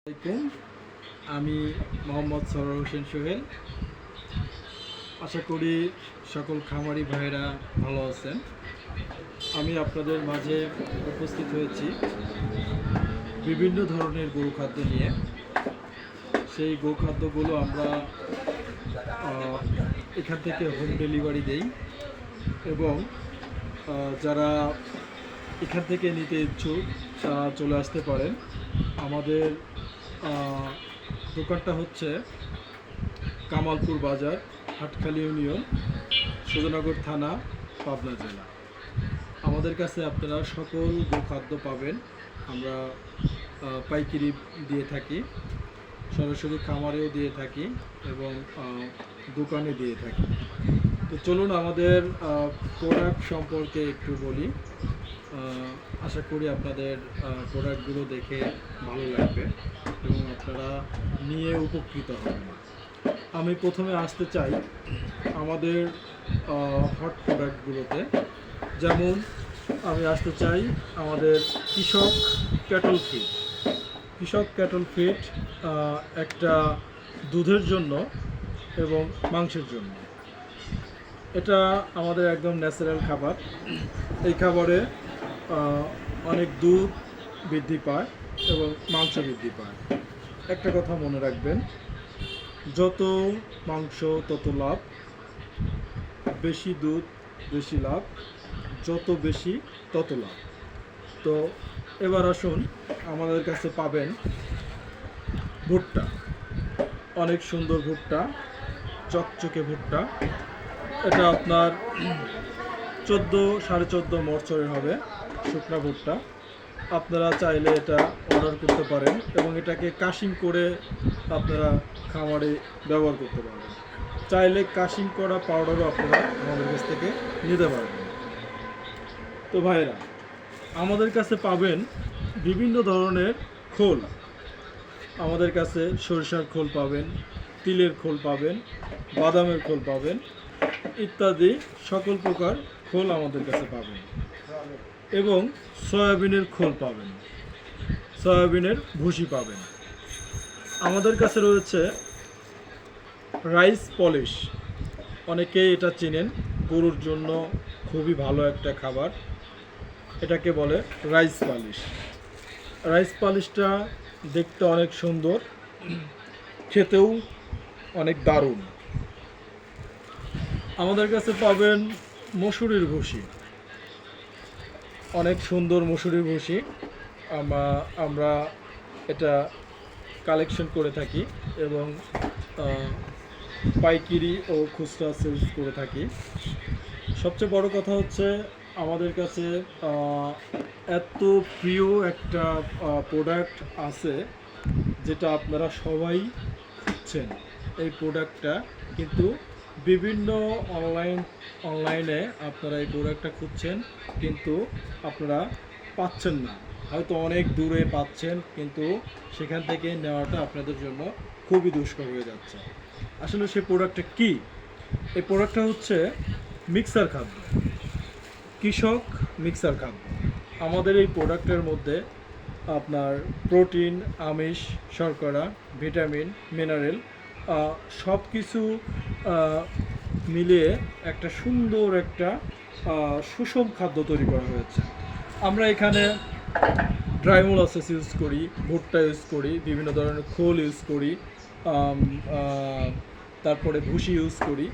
আসসালামাইকুম। আমি মোহাম্মদ সরোয়ার হোসেন সোহেল। আশা করি সকল খামারি ভাইয়েরা ভালো আছেন। আমি আপনাদের মাঝে উপস্থিত হয়েছি বিভিন্ন ধরনের গরু খাদ্য নিয়ে। সেই গরু খাদ্যগুলো আমরা এখান থেকে হোম ডেলিভারি দেই এবং যারা এখান থেকে নিতে ইচ্ছুক তারা চলে আসতে পারেন। আমাদের দোকানটা হচ্ছে কামালপুর বাজার, হাটখালী ইউনিয়ন, সুধনগর থানা, পাবনা জেলা। আমাদের কাছে আপনারা সকল গোখাদ্য পাবেন। আমরা পাইকারি দিয়ে থাকি, সরাসরি খামারেও দিয়ে থাকি এবং দোকানে দিয়ে থাকি। তো চলুন আমাদের প্রোডাক্ট সম্পর্কে একটু বলি। আশা করি আপনাদের প্রোডাক্টগুলো দেখে ভালো লাগবে এবং আপনারা নিয়ে উপকৃত হবেন। আমি প্রথমে আসতে চাই আমাদের হট প্রোডাক্টগুলোতে। যেমন আমি আসতে চাই আমাদের কৃষক ক্যাটল ফিড। কৃষক ক্যাটল ফিড একটা দুধের জন্য এবং মাংসের জন্য। এটা আমাদের একদম ন্যাচারাল খাবার। এই খাবারে অনেক দুধ বৃদ্ধি পায় এবং মাংস বৃদ্ধি পায়। একটা কথা মনে রাখবেন, যত মাংস তত লাভ, বেশি দুধ বেশি লাভ, যত বেশি তত লাভ। তো এবার আসুন, আমাদের কাছে পাবেন ভুট্টা, অনেক সুন্দর ভুট্টা, চকচকে ভুট্টা। এটা আপনার 14.5 মরচরের হবে, শুকনা ভুট্টা। আপনারা চাইলে এটা অর্ডার করতে পারেন এবং এটাকে কাশিং করে আপনারা খামারে ব্যবহার করতে পারবেন। চাইলে কাশিং করা পাউডারও আপনারা আমাদের কাছ থেকে নিতে পারবেন। তো ভাইরা, আমাদের কাছে পাবেন বিভিন্ন ধরনের খোল। আমাদের কাছে সরিষার খোল পাবেন, তিলের খোল পাবেন, বাদামের খোল পাবেন, ইত্যাদি সকল প্রকার খোল আমাদের কাছে পাবেন এবং সয়াবিনের খোল পাবেন, সয়াবিনের ভুসি পাবেন। আমাদের কাছে রয়েছে রাইস পলিশ। অনেকেই এটা চেনেন, গরুর জন্য খুবই ভালো একটা খাবার। এটাকে বলে রাইস পালিশ। রাইস পালিশটা দেখতে অনেক সুন্দর, খেতেও অনেক দারুণ। আমাদের কাছে পাবেন মসুরির ভুসি, অনেক সুন্দর মসুরির ভুসি। আমরা এটা কালেকশন করে থাকি এবং পাইকারি ও খুচরা সেলস করে থাকি। সবচেয়ে বড় কথা হচ্ছে আমাদের কাছে এত প্রিয় একটা প্রোডাক্ট আছে যেটা আপনারা সবাই খুঁজছেন। এই প্রোডাক্টটা কিন্তু বিভিন্ন অনলাইনে আপনারা এই প্রোডাক্টটা খুঁজছেন কিন্তু আপনারা পাচ্ছেন না। হয়তো অনেক দূরে পাচ্ছেন কিন্তু সেখান থেকে নেওয়াটা আপনাদের জন্য খুবই দুষ্কর হয়ে যাচ্ছে। আসলে সেই প্রোডাক্টটা কী? এই প্রোডাক্টটা হচ্ছে মিক্সার খাদ্য, কৃষক মিক্সার খাদ্য। আমাদের এই প্রোডাক্টের মধ্যে আপনার প্রোটিন, আমিষ, শর্করা, ভিটামিন, মিনারেল সব কিছু মিলিয়ে একটা সুন্দর একটা সুষম খাদ্য তৈরি করা হয়েছে। আমরা এখানে ড্রাই মোলাসেস ইউজ করি, ভুট্টা ইউজ করি, বিভিন্ন ধরনের খোল ইউজ করি, তারপরে ভুসি ইউজ করি,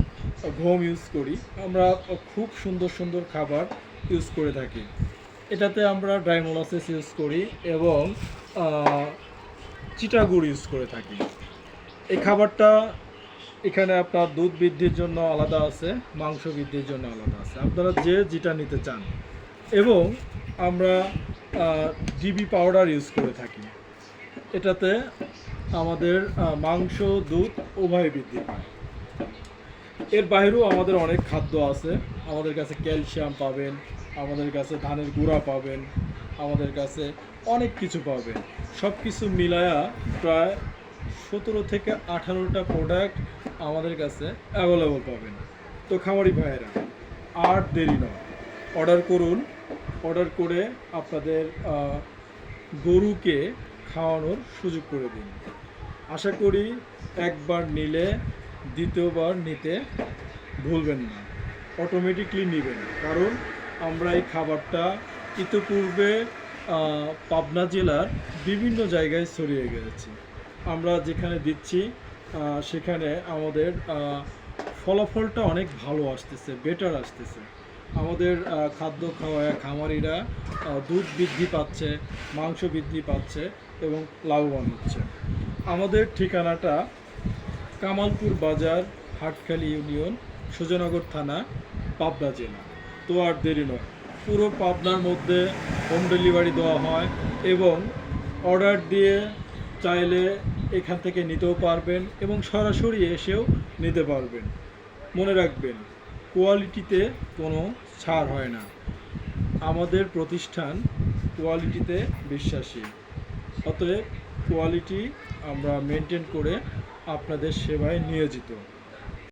গম ইউজ করি। আমরা খুব সুন্দর সুন্দর খাবার ইউজ করে থাকি। এটাতে আমরা ড্রাই মোলাসেস ইউজ করি এবং চিটাগুড় ইউজ করে থাকি। এই খাবারটা এখানে আপনার দুধ বৃদ্ধির জন্য আলাদা আছে, মাংস বৃদ্ধির জন্য আলাদা আছে, আপনারা যে যেটা নিতে চান। এবং আমরা ডিবি পাউডার ইউজ করে থাকি। এটাতে আমাদের মাংস, দুধ উভয় বৃদ্ধি পায়। এর বাইরেও আমাদের অনেক খাদ্য আছে। আমাদের কাছে ক্যালসিয়াম পাবেন, আমাদের কাছে ধানের গুঁড়া পাবেন, আমাদের কাছে অনেক কিছু পাবেন। সব কিছু মিলায়া প্রায় 17 থেকে 18টা প্রোডাক্ট আমাদের কাছে অ্যাভেলেবল পাবেন। তো খামারি ভাইয়েরা, আর দেরি নয়, অর্ডার করুন। অর্ডার করে আপনাদের গরুকে খাওয়ানোর সুযোগ করে দিন। আশা করি একবার নিলে দ্বিতীয়বার নিতে ভুলবেন না, অটোমেটিকলি নেবেন। কারণ আমরা এই খাবারটা ইতিপূর্বে পাবনা জেলার বিভিন্ন জায়গায় ছড়িয়ে গেছে। আমরা যেখানে দিচ্ছি সেখানে আমাদের ফলাফলটা অনেক ভালো আসতেছে, বেটার আসতেছে। আমাদের খাদ্য খাওয়ায় খামারিরা দুধ বৃদ্ধি পাচ্ছে, মাংস বৃদ্ধি পাচ্ছে এবং লাভবান হচ্ছে। আমাদের ঠিকানাটা কামালপুর বাজার, হাটখালী ইউনিয়ন, সুজনগর থানা, পাবনা জেলা। তো আর দেরি নয়, পুরো পাবনার মধ্যে হোম ডেলিভারি দেওয়া হয় এবং অর্ডার দিয়ে চাইলে এখান থেকে নিতেও পারবেন এবং সরাসরি এসেও নিতে পারবেন। মনে রাখবেন, কোয়ালিটিতে কোনো ছাড় হয় না। আমাদের প্রতিষ্ঠান কোয়ালিটিতে বিশ্বাসী, অতএব কোয়ালিটি আমরা মেনটেন করে আপনাদের সেবায় নিয়োজিত।